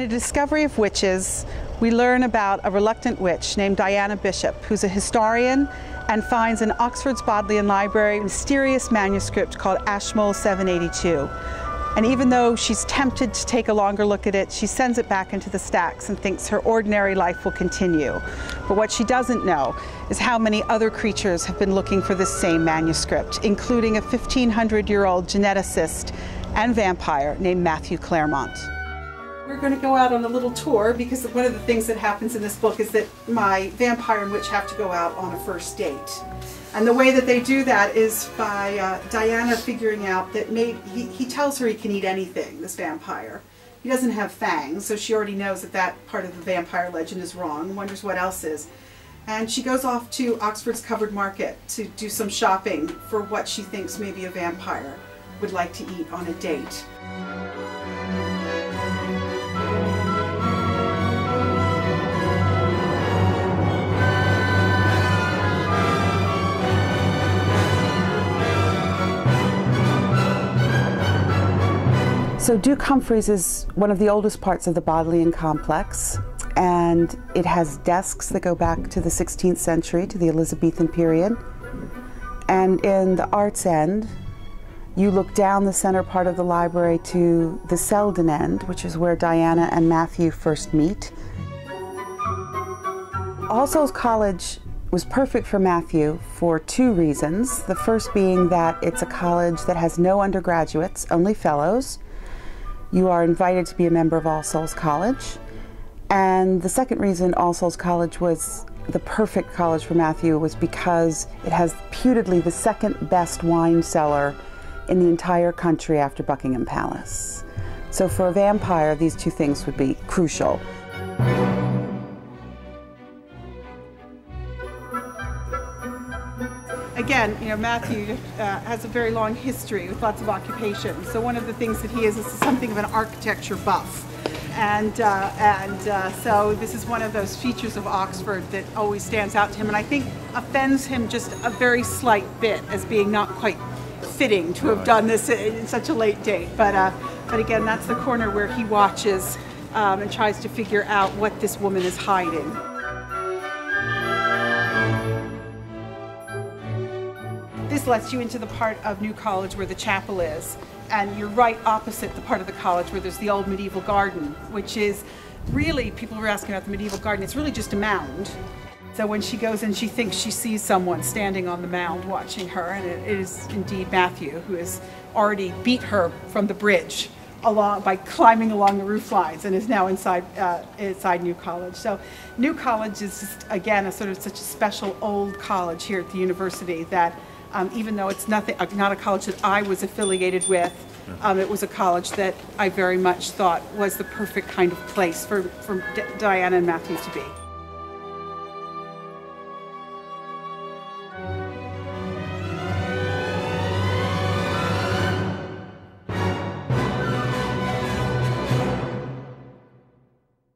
In A Discovery of Witches, we learn about a reluctant witch named Diana Bishop, who's a historian and finds in Oxford's Bodleian Library a mysterious manuscript called Ashmole 782. And even though she's tempted to take a longer look at it, she sends it back into the stacks and thinks her ordinary life will continue. But what she doesn't know is how many other creatures have been looking for this same manuscript, including a 1,500-year-old geneticist and vampire named Matthew Claremont. We're going to go out on a little tour because one of the things that happens in this book is that my vampire and witch have to go out on a first date. And the way that they do that is by Diana figuring out that maybe he tells her he can eat anything, this vampire. He doesn't have fangs, so she already knows that that part of the vampire legend is wrong, wonders what else is. And she goes off to Oxford's Covered Market to do some shopping for what she thinks maybe a vampire would like to eat on a date. So Duke Humphreys is one of the oldest parts of the Bodleian complex, and it has desks that go back to the 16th century, to the Elizabethan period. And in the arts end, you look down the center part of the library to the Selden end, which is where Diana and Matthew first meet. All Souls College was perfect for Matthew for two reasons. The first being that it's a college that has no undergraduates, only fellows. You are invited to be a member of All Souls College. And the second reason All Souls College was the perfect college for Matthew was because it has reputedly the second best wine cellar in the entire country after Buckingham Palace. So for a vampire, these two things would be crucial. Again, Matthew has a very long history with lots of occupations. So one of the things that he is something of an architecture buff. And so this is one of those features of Oxford that always stands out to him, and I think offends him just a very slight bit as being not quite fitting to have done this in such a late date. But again, that's the corner where he watches and tries to figure out what this woman is hiding. This lets you into the part of New College where the chapel is, and you're right opposite the part of the college where there's the old medieval garden, which is really, people were asking about the medieval garden, it's really just a mound. So when she goes in, she thinks she sees someone standing on the mound watching her, and it is indeed Matthew, who has already beat her from the bridge by climbing along the roof lines and is now inside New College. So New College is just, again, a sort of such a special old college here at the university that even though it's not a college that I was affiliated with, it was a college that I very much thought was the perfect kind of place for Diana and Matthew to be.